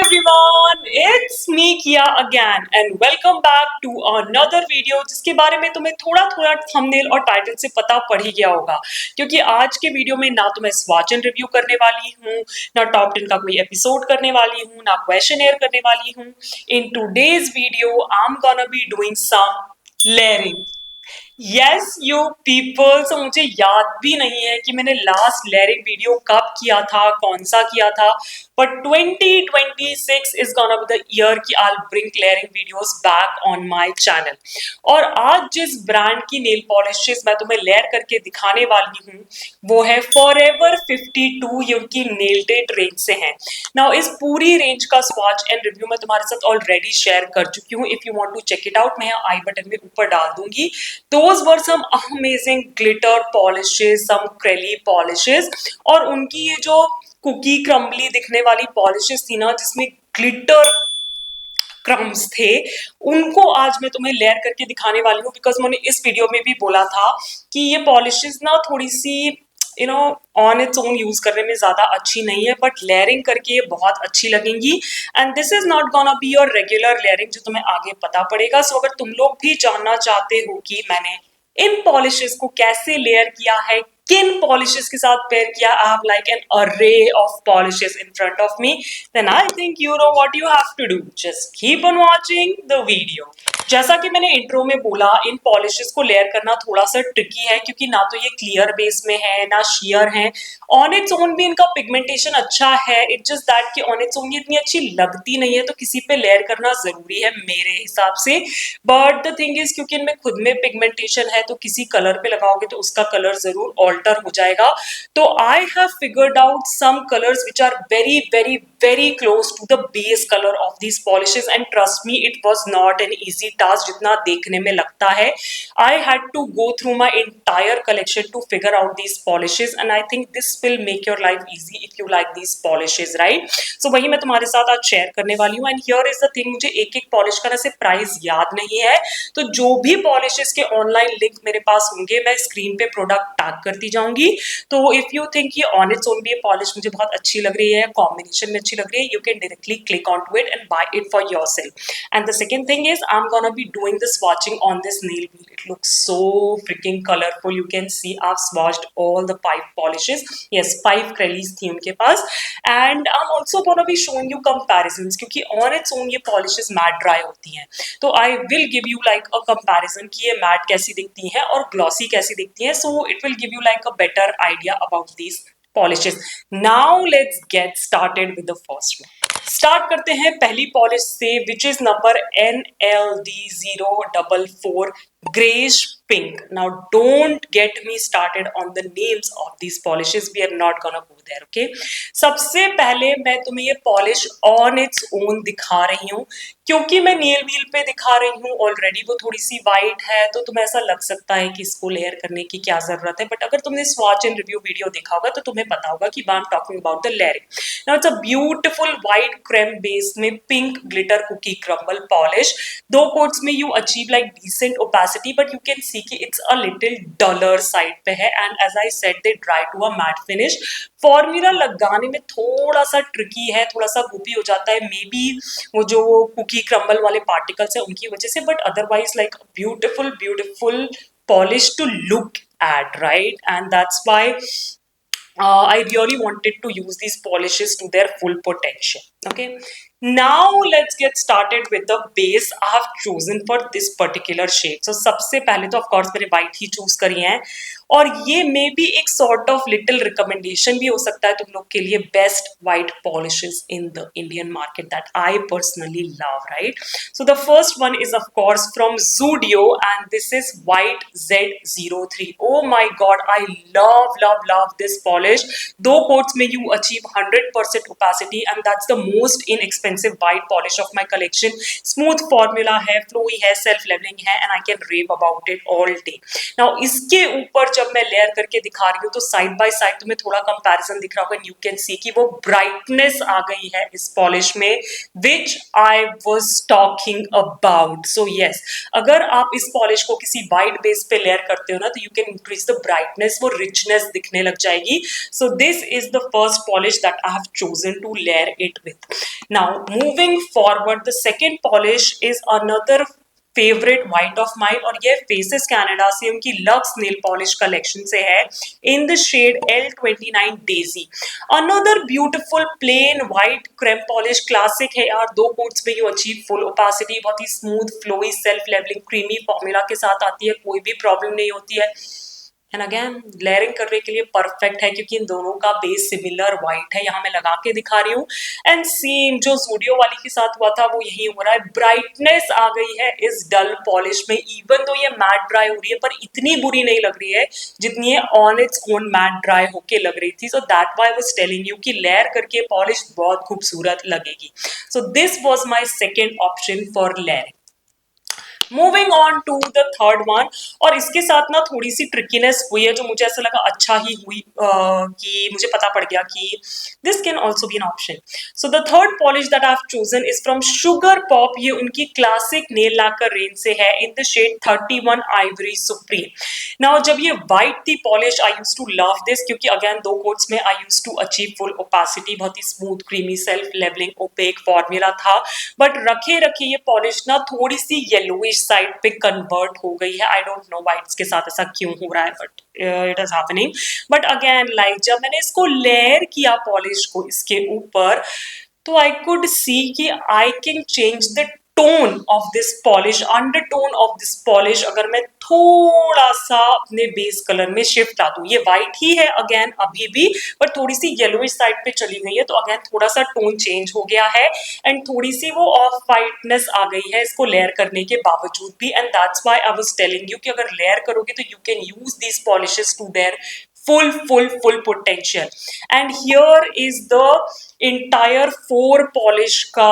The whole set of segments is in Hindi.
everyone, it's me Kia again and welcome back to another video जिसके बारे में तुम्हें थोड़ा थोड़ा थंबनेल और टाइटल से पता पड़ ही गया होगा क्योंकि आज के वीडियो में ना तो मैं स्वॉच एंड रिव्यू करने वाली हूँ, ना टॉप 10 का कोई एपिसोड करने वाली हूँ, ना क्वेश्चन करने वाली हूँ। In today's video I am gonna be doing some layering. Yes you people, so मुझे याद भी नहीं है कि मैंने लास्ट लेयरिंग वीडियो कब किया था, कौन सा किया था, but 2026 is gonna be the year कि I will bring layering videos back on my channel. और आज जिस ब्रांड की नेल पॉलिशेस मैं तुम्हें लेयर करके दिखाने वाली हूँ वो है फॉरएवर 52, ये उनकी नेल्टेड रेंज से है। नाउ इस पूरी रेंज का स्वॉच एंड रिव्यू मैं तुम्हारे साथ ऑलरेडी शेयर कर चुकी हूँ। If you want to check it out मैं आई बटन में ऊपर डाल दूंगी। Those were some amazing glitter polishes, some crelly polishes, और उनकी ये जो कुकी क्रम्बली दिखने वाली पॉलिशेस थी ना जिसमें ग्लिटर क्रम्स थे, उनको आज मैं तुम्हें लेयर करके दिखाने वाली हूँ। बिकॉज मैंने इस वीडियो में भी बोला था कि ये पॉलिशेस ना थोड़ी सी ऑन इट्स ओन यूज करने में ज्यादा अच्छी नहीं है, बट लेयरिंग करके ये बहुत अच्छी लगेंगी। And this is not gonna be your regular layering जो तुम्हें आगे पता पड़ेगा। सो अगर तुम लोग भी जानना चाहते हो कि मैंने इन पॉलिशेस को कैसे लेयर किया है, किन पॉलिशेस के साथ पेयर किया, I have like an array of polishes in front of me, then I think you know what you have to do. Just keep on watching the video. जैसा कि मैंने इंट्रो में बोला, इन पॉलिशेस को लेयर करना थोड़ा सा ट्रिकी है क्योंकि ना तो ये क्लियर बेस में है ना शेयर है। ऑन इट्स ओन भी इनका पिगमेंटेशन अच्छा है, इट्स जस्ट दैट कि ऑन इट्स ओन ये इतनी अच्छी लगती नहीं है, तो किसी पे लेयर करना जरूरी है मेरे हिसाब से। बट द थिंग इज क्योंकि इनमें खुद में पिगमेंटेशन है तो किसी कलर पे लगाओगे तो उसका कलर जरूर ऑल्टर हो जाएगा। तो I have figured out some colours which are very very very close to the base color of these polishes, and trust me it was not an easy task जितना देखने में लगता है। I had to go through my entire collection to figure out these polishes and I think this will make your life easy if you like these polishes, right? So वही मैं तुम्हारे साथ आज शेयर करने वाली हूँ। and here is the thing, मुझे एक एक पॉलिश का ना से प्राइस याद नहीं है, तो जो भी पॉलिशेस के ऑनलाइन लिंक मेरे पास होंगे मैं स्क्रीन पे प्रोडक्ट टैग करती जाऊंगी। तो इफ यू थिंक ये ऑन इट्स ओन भी ये पॉलिश मुझे बहुत अच्छी लग रही है, कॉम्बिनेशन में अच्छी लग रही है, you can directly click onto it and buy it for yourself. And the second thing is I'm gonna be doing the swatching on this nail wheel. It looks so freaking colorful. You can see I've swatched all the 5 polishes. Yes, 5 crayons थी उनके पास, and I'm also gonna be showing you comparisons क्योंकि on its own ये polishes matte dry होती हैं, तो I will give you like a comparison कि ये matte कैसी दिखती हैं और glossy कैसी दिखती हैं, so it will give you like a better idea about these polishes. Now let's get started with the first one. Start करते हैं पहली पॉलिश से which is number NLD044 greyish pink. Now don't get me started on the names of these polishes. We are not gonna go there, okay? सबसे पहले मैं तुम्हें ये पॉलिश ऑन इट्स ओन दिखा रही हूँ क्योंकि मैं नेल व्हील पे दिखा रही हूँ ऑलरेडी वो थोड़ी सी वाइट है, तो तुम्हें ऐसा लग सकता है कि इसको लेयर करने की क्या जरूरत है, बट अगर तुमने स्वॉच एंड रिव्यू वीडियो देखा होगा तो तुम्हें पता होगा कि I am talking about the layering. Now it's a beautiful white creme base में pink glitter cookie crumble polish. 2 coats में you achieve like decent opacity, but you can see कि it's a little duller side पे है, and as I said they dry to a matte finish. Formula लगाने में थोड़ा सा ट्रिकी है, थोड़ा सा गोपी हो जाता है, मे बी वो जो कुकी क्रम्बल वाले पार्टिकल्स है उनकी वजह से, but otherwise like beautiful beautiful polish to look at, right? And that's why I really wanted to use these polishes to their full potential. Okay, now let's get started with the base I have chosen for this particular shade. So सबसे पहले तो of course मैंने white ही choose करी है, और ये मे बी एक sort of little recommendation भी हो सकता है तुम लोग के लिए, best white polishes in the Indian market that I personally love, right? So the first one is of course from Zudio and this is White Z03. Oh my god, I love this polish. 2 coats में you achieve 100% opacity and that's the most inexpensive white polish of my collection. Smooth formula है, flowy है, self leveling है, and I can rave about it all day. Now इसके ऊपर जब मैं लेयर करके दिखा रही हूँ तो साइड बाय साइड तुम्हें थोड़ा कंपैरिजन दिख रहा होगा, यू कैन सी कि वो ब्राइटनेस आ गई है इस पॉलिश में, which I was talking about. So yes, अगर आप इस पॉलिश को किसी वाइट बेस पे लेयर करते हो ना तो you can increase the brightness, वो रिचनेस दिखने लग जाएगी। So this is the first polish that I have chosen to layer it with. Now moving forward, the second polish is another favourite white of mine, और ये फेसेस कनाडा से उनकी लक्स नेल पॉलिश कलेक्शन से है, in the shade L29 daisy. Another beautiful plain white creme polish, classic है यार, 2 कोट्स में यू अचीव फुल ओपासिटी, बहुत ही smooth flowy self levelling creamy formula के साथ आती है, कोई भी प्रॉब्लम नहीं होती है। एंड अगेन लेयरिंग करने के लिए परफेक्ट है क्योंकि इन दोनों का बेस सिमिलर व्हाइट है, यहाँ मैं लगा के दिखा रही हूँ। एंड सेम जो ज़ूडियो वाली के साथ हुआ था वो यही हो रहा है, ब्राइटनेस आ गई है इस डल पॉलिश में, इवन तो ये मैट ड्राई हो रही है पर इतनी बुरी नहीं लग रही है जितनी ये on its own matte dry होके लग रही थी। So that why I was telling you कि लेयर करके पॉलिश बहुत खूबसूरत लगेगी। So this was my second option for layering. Moving on to the third one, और इसके साथ ना थोड़ी सी ट्रिकीनेस हुई है जो मुझे ऐसा लगा अच्छा ही हुई कि मुझे पता पड़ गया कि this can also be an option. So the third polish that I have chosen is from sugar pop, ये उनकी क्लासिक नेल लैकर रेंज से है, in the shade 31 ivory supreme. नाउ जब ये व्हाइट थी polish I used to love this क्योंकि अगेन 2 कोट्स में I used to achieve full opacity, बहुत ही smooth creamy self levelling opaque formula था। बट रखे रखे ये पॉलिश ना थोड़ी सी येलोइश साइड पे कन्वर्ट हो गई है, आई डोंट नो व्हाइट्स के साथ ऐसा क्यों हो रहा है, but it is happening. But again like जब मैंने इसको लेयर किया पॉलिश को इसके ऊपर, तो आई कुड सी कि I can change the tone of this polish, undertone of this polish, अगर मैं थोड़ा सा अपने बेस कलर में शिफ्ट आ दूं। ये व्हाइट ही है अगेन अभी भी, पर थोड़ी सी येलोइश साइड पे चली गई है, तो अगेन थोड़ा सा टोन चेंज हो गया है एंड थोड़ी सी वो ऑफ वाइटनेस आ गई है इसको लेयर करने के बावजूद भी। And that's why I was telling you कि अगर लेयर करोगे तो you can use these polishes to their full potential. And here is the entire 4 polish का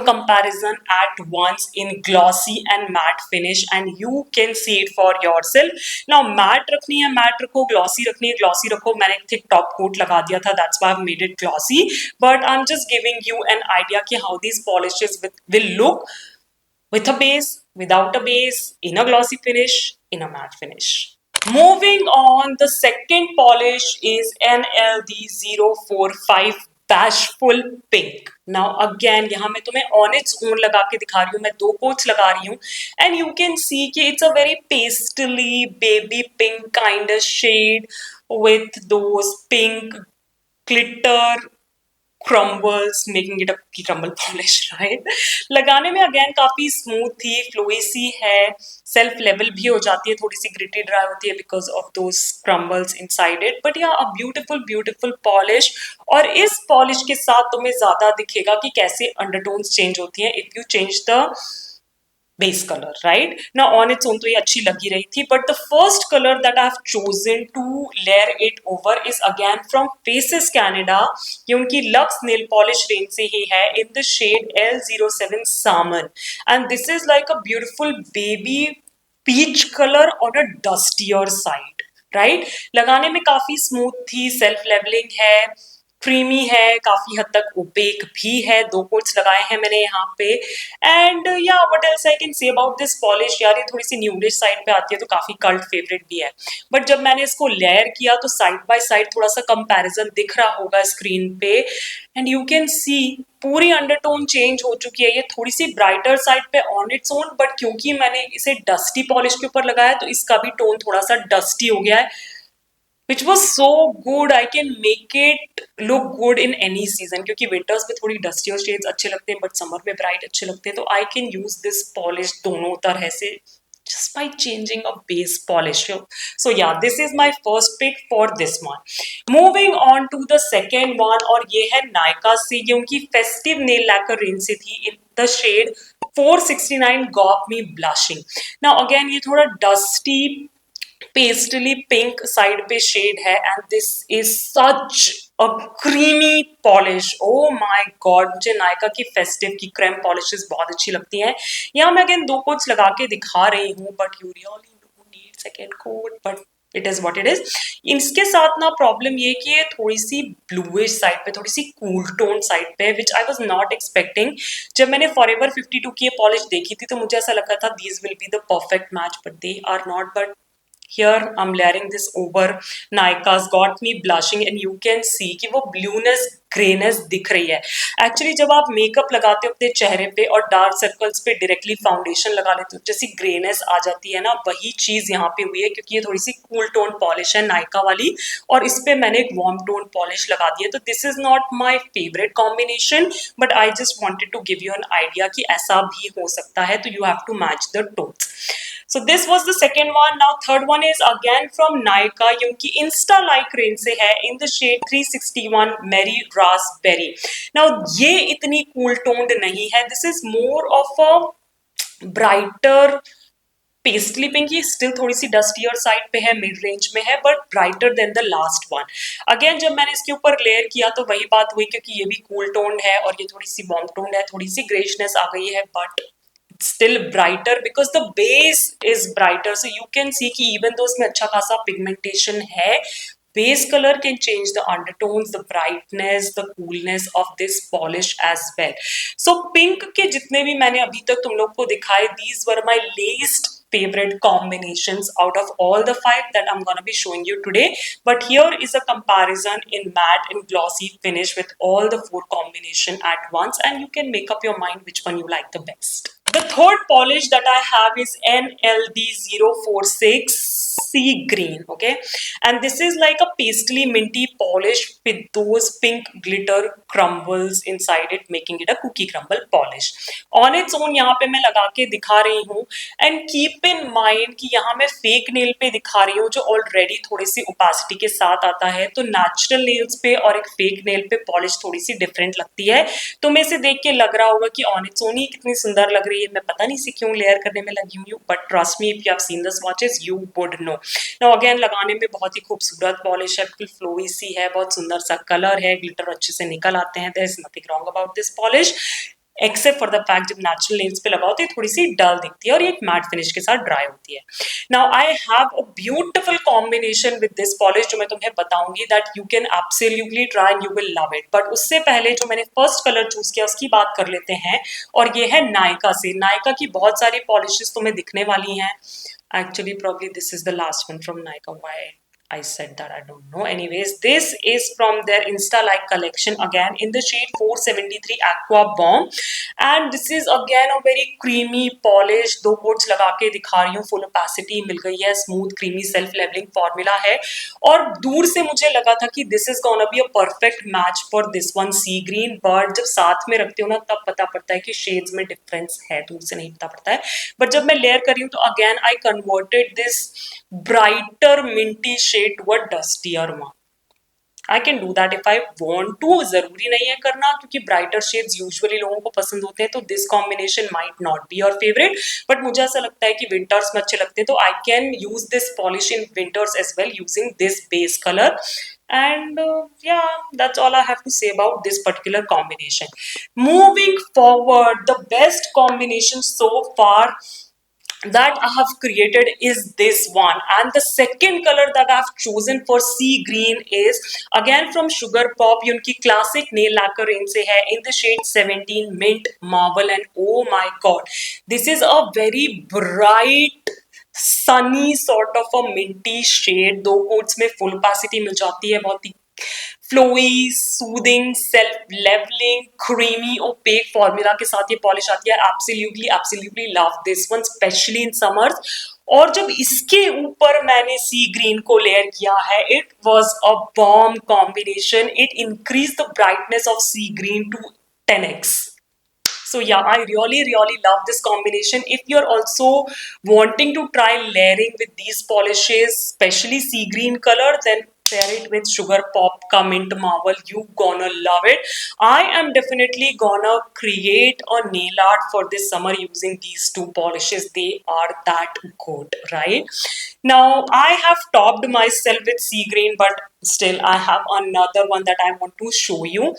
comparison at once in glossy and matte finish, and you can see it for yourself. Now matte रखनी है matte रखो, glossy रखनी है glossy रखो, मैंने एक thick top coat लगा दिया था, that's why I've made it glossy, but I'm just giving you an idea कि how these polishes will look with a base, without a base, in a glossy finish, in a matte finish. Moving on, the second polish is NLD045 Bashful Pink. Now again यहाँ मैं तुम्हें on its own लगा के दिखा रही हूँ, मैं 2 कोट्स लगा रही हूँ, and you can see कि it's a very pastely baby pink kind of shade with those pink glitter crumbles, making it a crumble polish, right? लगाने में अगेन काफी स्मूथ थी, फ्लोई सी है, सेल्फ लेवल भी हो जाती है, थोड़ी सी ग्रिटी ड्राई होती है because of those crumbles inside it, but या अ ब्यूटीफुल पॉलिश। और इस पॉलिश के साथ तुम्हें ज्यादा दिखेगा कि कैसे अंडरटोन्स चेंज होती हैं if you change the base color, right? Now on its own तो ये अच्छी लगी रही थी, but the first color that I have chosen to layer it over is again from Faces Canada, ये उनकी Lux nail polish range से ही है, in the shade L07 Salmon, and this is like a beautiful baby peach color on a dustier side, right? लगाने में काफी स्मूथ थी, सेल्फ लेवलिंग है, क्रीमी है, काफी हद तक ओपेक भी है, 2 कोट्स लगाए हैं मैंने यहाँ पे। And yeah what else I can say about this polish, यार ये थोड़ी सी न्यूडिश साइड पे आती है तो काफी कल्ट फेवरेट भी है, बट जब मैंने इसको लेयर किया तो साइड बाय साइड थोड़ा सा कंपैरिजन दिख रहा होगा स्क्रीन पे, एंड यू कैन सी पूरी अंडरटोन चेंज हो चुकी है, ये थोड़ी सी ब्राइटर साइड पे ऑन इट्स ओन, बट क्योंकि मैंने इसे डस्टी पॉलिश के ऊपर लगाया तो इसका भी टोन थोड़ा सा डस्टी हो गया है, which was so good. I can make it look good in any season, क्योंकि winters में थोड़ी dustier shades अच्छे लगते हैं but summer में bright अच्छे लगते हैं, तो I can use this polish दोनों तरह से just by changing a base polish. So yeah, this is my first pick for this one. Moving on to the second one, और ये है Nykaa से, ये उनकी festive nail lacquer range से थी, in the shade 469 Got Me Blushing. Now again ये थोड़ा dusty पेस्टली पिंक साइड पे शेड है, and this is such a creamy polish. Oh my God, मुझे नायका की फेस्टिव की क्रेम पॉलिशेस बहुत अच्छी लगती हैं। यहाँ मैं अगेन 2 कोट्स लगा के दिखा रही हूँ, but you really need second coat, but it is what it is. इसके साथ ना प्रॉब्लम ये कि ये थोड़ी सी ब्लूइश साइड पे, थोड़ी सी कूल टोन साइड पे, विच आई वॉज नॉट एक्सपेक्टिंग। जब मैंने फॉरएवर 52 की ये पॉलिश देखी थी तो मुझे ऐसा लगा था these will be the perfect match, but they are not. But here I'm layering this over, Nykaa's got me blushing and you can see कि वो blueness ग्रेनेस दिख रही है। एक्चुअली जब आप मेकअप लगाते हो अपने चेहरे पे और डार्क सर्कल्स पे डायरेक्टली फाउंडेशन लगा लेते हो, जैसी ग्रेनेस आ जाती है ना, वही चीज यहाँ पे हुई है, क्योंकि ये थोड़ी सी कूल टोन पॉलिश है नायका वाली और इस पे मैंने एक वार्म टोन पॉलिश लगा दी है। तो this is not my favourite combination, but I just wanted to give you an idea कि ऐसा भी हो सकता है, तो you have to match the tones. So this was the second one. Now third one is again from Nykaa, ये उनकी इंस्टा लाइक रेंज से है, in the shade 361 Merry Raspberry. Now ये इतनी cool toned नहीं है, this is more of a brighter pastelly pink, ही स्टिल थोड़ी सी डस्टियर साइड पे है, मिड रेंज में है, but brighter then the last one. Again जब मैंने इसके ऊपर लेयर किया तो वही बात हुई, क्योंकि ये भी कूल टोन है और ये थोड़ी सी वार्म टोन है, थोड़ी सी ग्रेशनेस आ गई है, but still brighter because the base is brighter, so you can see कि even though इसमें अच्छा खासा pigmentation है, base color can change the undertones, the brightness, the coolness of this polish as well. So pink के जितने भी मैंने अभी तक तुम लोग को दिखाए, these were my least favorite combinations out of all the 5 that I'm gonna be showing you today. But here is a comparison in matte and glossy finish with all the 4 combination at once, and you can make up your mind which one you like the best. The third polish that I have is NLD046 Sea Green, okay, and this is like a pastely minty polish with those pink glitter crumbles inside it, making it a cookie crumble polish on its own। यहाँ पे मैं लगा के दिखा रही हूँ, and keep in mind कि यहाँ मैं fake nail पे दिखा रही हूँ जो already थोड़ी सी opacity के साथ आता है, तो natural nails पे और एक fake nail पे polish थोड़ी सी different लगती है। तुम्हें इसे देख के लग रहा होगा कि on its own ही कितनी सुंदर लग रही है, मैं पता नहीं इसे क्यों लेयर करने में लगी हुई हूँ, but trust me, if you have seen the swatches you would know। Now again लगाने में बहुत ही खूबसूरत पॉलिश है, बिल्कुल फ्लोई सी है, बहुत सुंदर सा कलर है, ग्लिटर अच्छे से निकल आते हैं, there is nothing wrong about this polish except for the fact जब नेचुरल नेल्स पे लगाओ तो ये थोड़ी सी डल दिखती है और ये एक मैट फिनिश के साथ ड्राई होती है। Now I have a beautiful combination with this polish जो मैं तुम्हें बताऊंगी, that you can absolutely try and you will love it. But उससे पहले जो मैंने फर्स्ट कलर चूज किया उसकी बात कर लेते हैं, और ये है नायका से। नायका की बहुत सारी पॉलिशेस तुम्हें दिखने वाली हैं, actually probably this is the last one from Nykaa, why I said that I don't know। Anyways, this is from their Insta Like collection, again in the shade 473 Aqua Bomb, and this is again a very creamy polish। 2 quotes लगा के दिखा रही हूँ, फुल ओपेसिटी मिल गई है, smooth creamy self levelling formula है, और दूर से मुझे लगा था कि this is gonna be a perfect match for this one sea green, but जब साथ में रखते हो ना तब पता पड़ता है कि शेड्स में डिफरेंस है, दूर से नहीं पता पड़ता है। बट जब मैं लेयर कर रही हूँ तो again I converted this brighter minty shade to a dustier one. I can do that if I want to, जरूरी नहीं है करना, क्योंकि ब्राइटर शेड्स यूजुअली लोगों को पसंद होते हैं, तो this combination might not be your favourite, but मुझे ऐसा लगता है कि विंटर्स में अच्छे लगते हैं, तो I can use this polish in winters as well using this base colour. And yeah, that's all I have to say about this particular combination. Moving forward, the best combination so far that I have created is this one, and the second color that I have chosen for sea green is again from Sugar Pop, ये उनकी classic nail lacquer range से है, in the shade 17 Mint Marble, and oh my god, this is a very bright sunny sort of a minty shade। 2 coats में फुल ओपेसिटी मिल जाती है, बहुत ही flowy, soothing, self levelling, creamy opaque formula के साथ ये पॉलिश आती है। Absolutely absolutely love this one, specially in summers. और जब इसके ऊपर मैंने सी ग्रीन को लेयर किया है, it was a bomb combination, it increase the brightness of sea green to 10x। So yeah, I really love this combination. If you're also wanting to try layering with these polishes, especially sea green color, then pair it with Sugar Pop ka Mint Marble, you gonna love it। I am definitely gonna create a nail art for this summer using these 2 polishes, they are that good, right? Now I have topped myself with sea green, but still I have another one that I want to show you।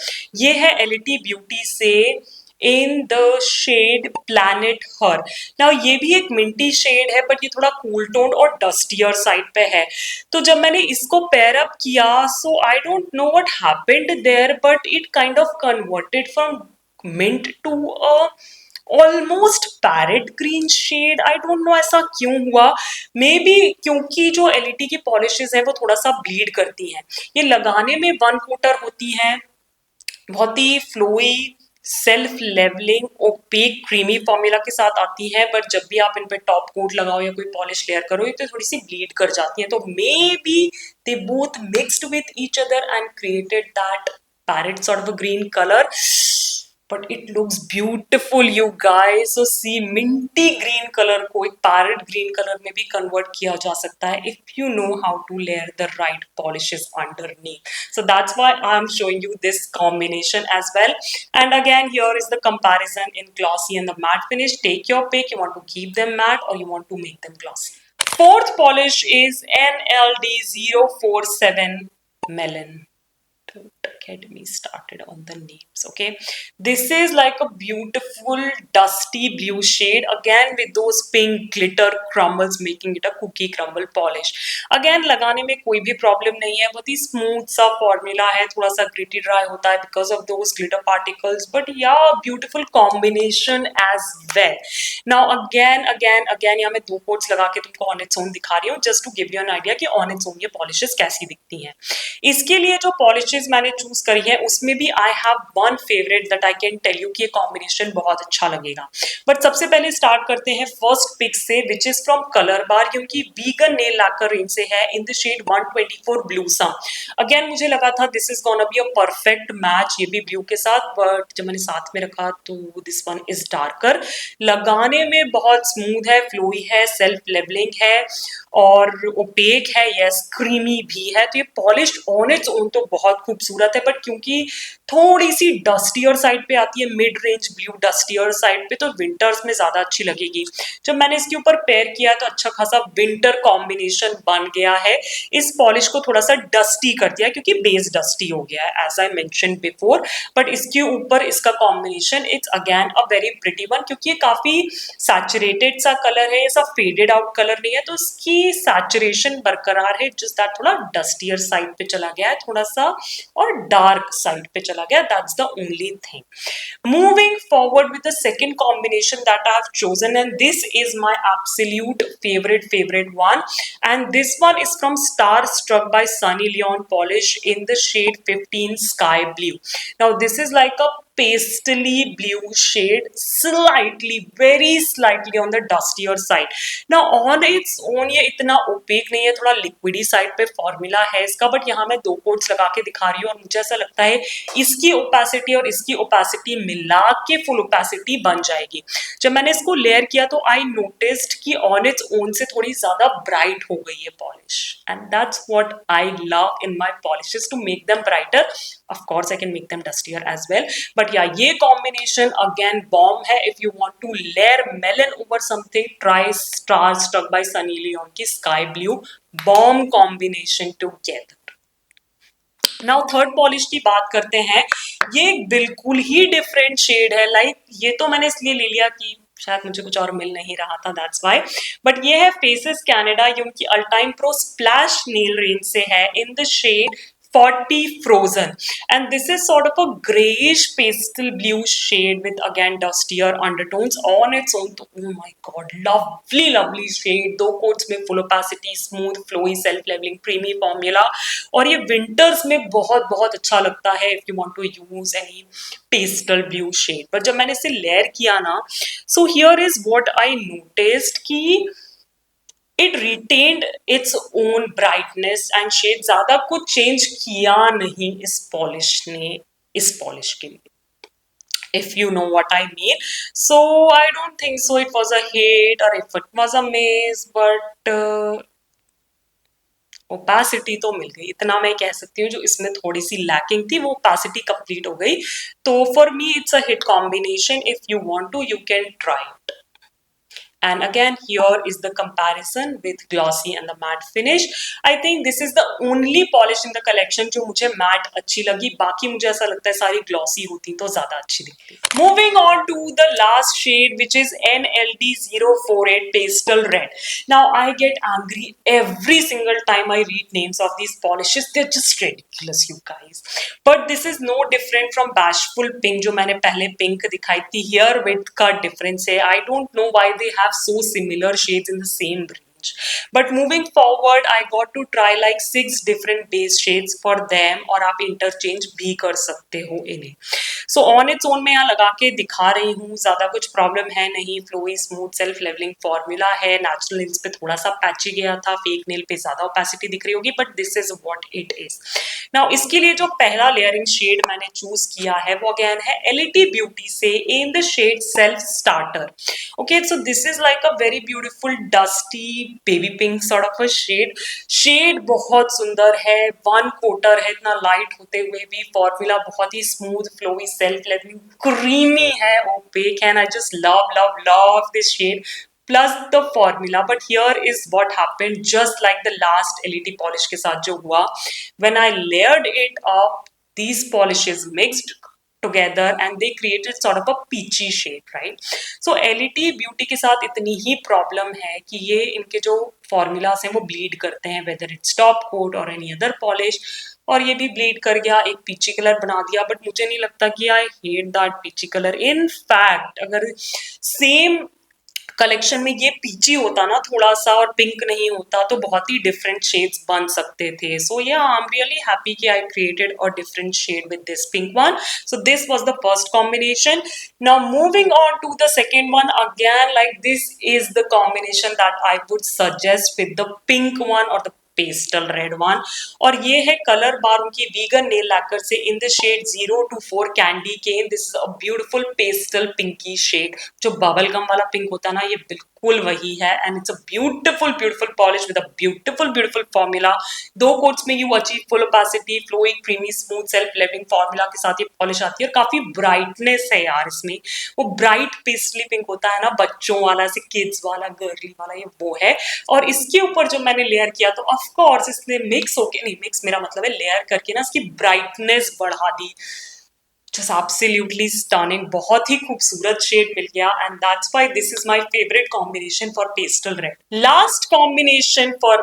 ये है LT Beauty से in the shade planet her. Now ये भी एक मिंटी शेड है बट ये थोड़ा कूल टोन और डस्टियर साइड पे है। तो जब मैंने इसको पेयर अप किया, so I don't know what happened there but it kind of converted from mint to a almost parrot green shade. I don't know ऐसा क्यों हुआ। मे बी क्योंकि जो एलईडी की पॉलिशेस है वो थोड़ा सा ब्लीड करती हैं। ये लगाने में वन कोटर होती हैं, बहुत ही flowy, self levelling, opaque creamy formula के साथ आती है, बट जब भी आप इन पे टॉप कोट लगाओ या कोई पॉलिश लेयर करो ये तो थोड़ी सी ब्लीड कर जाती है। तो may be they both mixed with each other and created that parrot sort of a green colour, but it looks beautiful you guys. So see, minty green color को एक पैरेट ग्रीन कलर में भी कन्वर्ट किया जा सकता है if you know how to layer the right polishes underneath. So that's why I'm showing you this combination as well. And again, here is the comparison in glossy and the matte finish. Take your pick. You want to keep them matte or you want to make them glossy. Fourth polish is NLD047 Melon. Don't get me started on the names. Okay, this is like a beautiful dusty blue shade again with those pink glitter crumbles making it a cookie crumble polish. Again लगाने में कोई भी प्रॉब्लम नहीं है, बहुत ही स्मूथ सा फॉर्मूला है, थोड़ा सा ग्रिटी ड्राई होता है because of those glitter particles, but yeah beautiful combination as well. Now again यहाँ मैं दो कोट्स लगा के तुमको ऑन इट्स ओन दिखा रही हूँ just to give you an idea कि ऑन इट्स ओन ये पॉलिशेस कैसी दिखती हैं. इसके लिए जो पॉलिशेस मैंने चूज करी है उसमें भी I have one favourite that I can tell you कि ये कॉम्बिनेशन बहुत अच्छा लगेगा. बट सबसे पहले स्टार्ट करते हैं फर्स्ट पिक से which is from Colorbar, क्योंकि वीगन नेल लैकर रेंज से है in the shade 124 blue sum. Again मुझे लगा था this is gonna be a perfect match ये भी ब्लू के साथ, बट जब मैंने साथ में रखा तो दिस वन इज डार्कर. लगाने में बहुत स्मूथ है, फ्लोई है, सेल्फ लेवलिंग है और ओपेक है, यस क्रीमी भी है. तो ये पॉलिश ऑन इट्स ओन तो बहुत खूबसूरत है, बट क्योंकि थोड़ी सी डस्टियर साइड पे आती है, मिड रेंज ब्लू डस्टियर साइड पे, तो विंटर्स में ज्यादा अच्छी लगेगी. जब मैंने इसके ऊपर पेयर किया तो अच्छा खासा विंटर कॉम्बिनेशन बन गया है. इस पॉलिश को थोड़ा सा डस्टी कर दिया क्योंकि बेस डस्टी हो गया है as I mention before, but इसके ऊपर इसका combination it's again a very pretty one, क्योंकि ये काफी सैचुरेटेड सा कलर है, ऐसा फेडेड आउट कलर नहीं है, तो इसकी सैचुरेशन बरकरार है, जिस दैट थोड़ा डस्टियर साइड पे चला गया है थोड़ा सा और डार्क साइड पे चला गया. That's the only thing. Moving forward with the second combination that I have chosen, and this is my absolute favorite one, and this one is from Starstruck by Sunny Leon polish in the shade 15 Sky Blue. Now this is like a pastely blue shade, slightly, very slightly on the dustier side. Now on its own ये इतना opaque नहीं है, थोड़ा liquidy side पे formula है इसका, बट यहाँ मैं दो कोट्स लगा के दिखा रही हूँ और मुझे ऐसा लगता है इसकी opacity और इसकी opacity मिला के full opacity बन जाएगी. जब मैंने इसको लेयर किया तो I noticed कि on its own से थोड़ी ज्यादा bright हो गई है polish, and that's what I love in my polishes, to make them brighter. Of course I can make them dustier as well, but yeah, ये combination again bomb है. If you want to layer melon over something, try Starstruck by Sunny Leon की Sky Blue. Bomb combination together. Now third polish की बात करते हैं. ये बिल्कुल ही डिफरेंट शेड है, लाइक ये तो मैंने इसलिए ले लिया कि शायद मुझे कुछ और मिल नहीं रहा था, दैट्स वाई. बट ये है फेसेस कैनेडा, ये उनकी Ultime pro splash nail range से है in the shade 40 Frozen, and this is sort of a grayish pastel blue shade with again dustier undertones on its own. तो oh my god, lovely shade. दो कोट्स में full opacity, smooth, flowy, self leveling, creamy formula, और ये winters में बहुत अच्छा लगता है if you want to use any pastel blue shade. पर जब मैंने इसे layer किया ना, so here is what I noticed कि it retained its own brightness and shade. ज्यादा कुछ चेंज किया नहीं इस पॉलिश ने, इस पॉलिश के लिए, if you know what I mean. So I don't think so it was a hit or if it was a miss, but opacity तो मिल गई, इतना मैं कह सकती हूँ. जो इसमें थोड़ी सी लैकिंग थी वो ओपेसिटी कंप्लीट हो गई. तो for me it's a hit combination. If you want to you can try it. And again, here is the comparison with glossy and the matte finish. I think this is the only polish in the collection जो मुझे matte अच्छी लगी. बाकी मुझे ऐसा लगता है सारी glossy होती तो ज़्यादा अच्छी दिखती. Moving on to the last shade, which is NLD048 Pastel Red. Now I get angry every single time I read names of these polishes. They're just ridiculous, you guys. But this is no different from Bashful Pink जो मैंने पहले pink दिखाई थी. Here width का difference है. I don't know why they have so similar shades in the same range. But moving forward, I got to try like 6 different base shades for them और आप interchange भी कर सकते हो इन्हें. So on its own मैं यहाँ लगा के दिखा रही हूँ, ज़्यादा कुछ प्रॉब्लम है नहीं. Flowy smooth self levelling formula है. नेचुरल नेल्स पे थोड़ा सा पैची गया था, फेक नेल पे ज़्यादा ओपेसिटी दिख रही होगी, but this is what it is. Now इसके लिए जो पहला लेयरिंग शेड मैंने चूज किया है वो अगेन है एलिटी ब्यूटी से in the shade self starter. Okay, so this is like a very beautiful dusty baby pink sort of a shade बहुत सुंदर है. वन कोटर है, इतना लाइट होते हुए भी फॉर्मूला बहुत ही smooth flowy self levelling creamy है, opaque, and I just love this shade plus the formula. But here is what happened, just like the last LED polish के साथ जो हुआ, when I layered it up, these polishes mixed together and they created sort of a peachy shade, right? So LED beauty के साथ इतनी ही प्रॉब्लम है कि ये इनके जो फॉर्मूलास हैं वो ब्लीड करते हैं, whether it's top coat or any other polish. और ये भी ब्लीड कर गया, एक पीची कलर बना दिया. बट मुझे नहीं लगता कि I hate that peachy colour. In fact अगर सेम कलेक्शन में ये पीची होता ना थोड़ा सा और पिंक नहीं होता तो बहुत ही डिफरेंट शेड्स बन सकते थे. सो या आई एम रियली हैप्पी कि I created a different shade with this pink one. So this was the first combination. Now moving on to the second one, again like this is the combination that I would suggest with the pink one और द पेस्टल रेड वन. और ये है कलर बार उनकी वीगन नेल लैकर से in the shade 0 to 4 candy cane. This is a beautiful pastel pinky shade. जो बबल गम वाला पिंक होता है ना, ये बिल्कुल वही है. And it's a beautiful polish with a beautiful formula. 2 coats में you achieve full opacity, flowy creamy smooth self levelling formula के साथ ये पॉलिश आती है. और काफी ब्राइटनेस है यार इसमें. वो ब्राइट पेस्टली पिंक होता है ना, बच्चों वाला, ऐसे किड्स वाला, गर्ली वाला, ये वो है. और इसके ऊपर जो मैंने लेयर किया तो ऑफ कोर्स इसने मिक्स होके, नहीं मिक्स मेरा मतलब है लेयर करके ना, इसकी ब्राइटनेस बढ़ा दी. just absolutely stunning, बहुत ही खूबसूरत शेड मिल गया. and that's why this is my favorite combination for pastel red. Last combination for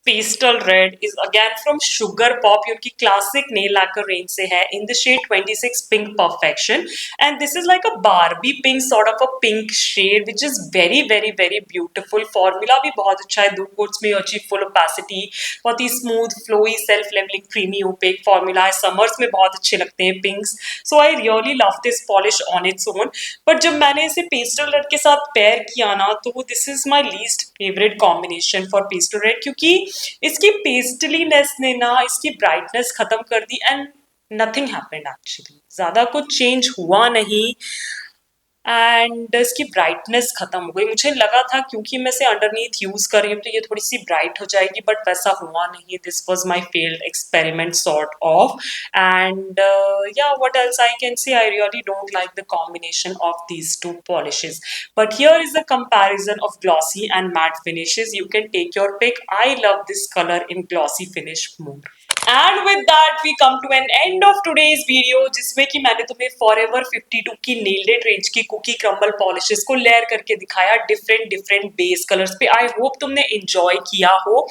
pastel red is again from sugar pop. ये उनकी क्लासिक नेल लैकर रेंज से है in the shade 26 pink perfection. And this is like a Barbie pink sort of a pink shade which is very beautiful. Formula भी बहुत अच्छा है. 2 कोट्स में अचीव फुल ओपेसिटी, बहुत ही smooth flowy self levelling creamy opaque formula है. समर्स में बहुत अच्छे लगते हैं pinks. So I really love this polish on its own. But जब मैंने इसे पेस्टल रेड के साथ पेयर किया ना, तो this is my least favourite combination for pastel red, क्योंकि इसकी पेस्टलीनेस ने ना इसकी ब्राइटनेस खत्म कर दी. एंड नथिंग हैपेंड एक्चुअली, ज्यादा कुछ चेंज हुआ नहीं एंड इसकी ब्राइटनेस खत्म हो गई. मुझे लगा था क्योंकि मैं इसे अंडरनीथ यूज कर रही हूँ तो ये थोड़ी सी ब्राइट हो जाएगी, बट वैसा हुआ नहीं. This was my failed experiment sort of. And yeah what else I can say, I really don't like the combination of these two polishes. But here is the comparison of glossy and matte finishes. You can take your pick. I love this colour in glossy finish more. And with that we come to an end of today's video, जिसमें कि मैंने तुम्हें Forever 52 की Nailed It रेंज की कुकी क्रम्बल पॉलिशेस को लेयर करके दिखाया डिफरेंट बेस कलर्स पे. आई होप तुमने एंजॉय किया हो.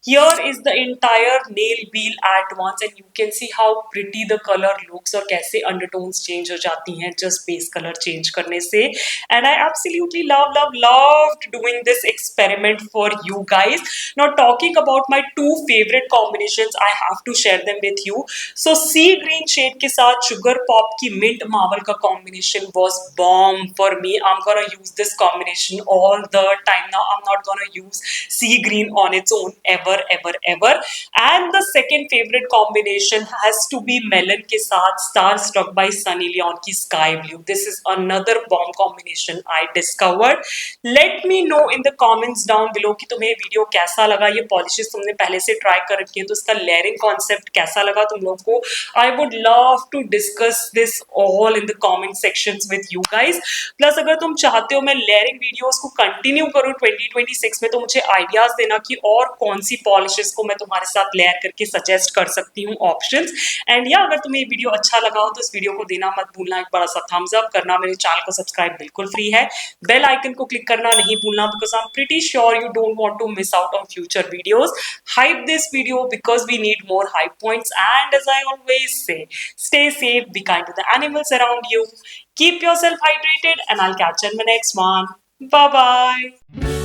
Here is the entire nail wheel at once and you can see how pretty the color looks और कैसे अंडरटोन्स चेंज हो जाती हैं जस्ट बेस कलर चेंज करने से. And I absolutely loved doing this experiment for you guys. Now talking about my 2 favorite combinations, I have to share them with you. So sea green shade के साथ sugar pop की mint marble का combination was bomb for me. I'm gonna use this combination all the time now. I'm not gonna use sea green on its own ever. And the second favorite combination has to be melon के साथ Starstruck by Sunny Leon की sky blue. This is another bomb combination I discovered. Let me know in the comments down below कि तुम्हें वीडियो कैसा लगा. ये पॉलिशेस तुमने पहले से ट्राई कर रखी है तो इसका लेयरिंग कौन कॉन्सेप्ट कैसा लगा तुम लोग को? I would love to discuss this all in the comment sections with you guys. Plus अगर तुम चाहते हो मैं लेयरिंग वीडियोस को कंटिन्यू करूं 2026 में, तो मुझे आइडियाज देना कि और कौन सी पॉलिशेस को मैं तुम्हारे साथ लेयर करके सजेस्ट कर सकती हूँ, ऑप्शंस। एंड या अगर तुम्हें ये वीडियो अच्छा लगा हो तो इस वीडियो को देना मत भूलना एक बड़ा सा थम्स अप करना, मेरे चैनल को सब्सक्राइब बिल्कुल फ्री है, बेल आइकन को क्लिक करना नहीं भूलना, because I am pretty sure you don't want to miss out on future videos. Hype this video because we need more hype points. And as I always say, stay safe, be kind to the animals around you, keep yourself hydrated, and I'll catch you in the next one. Bye bye.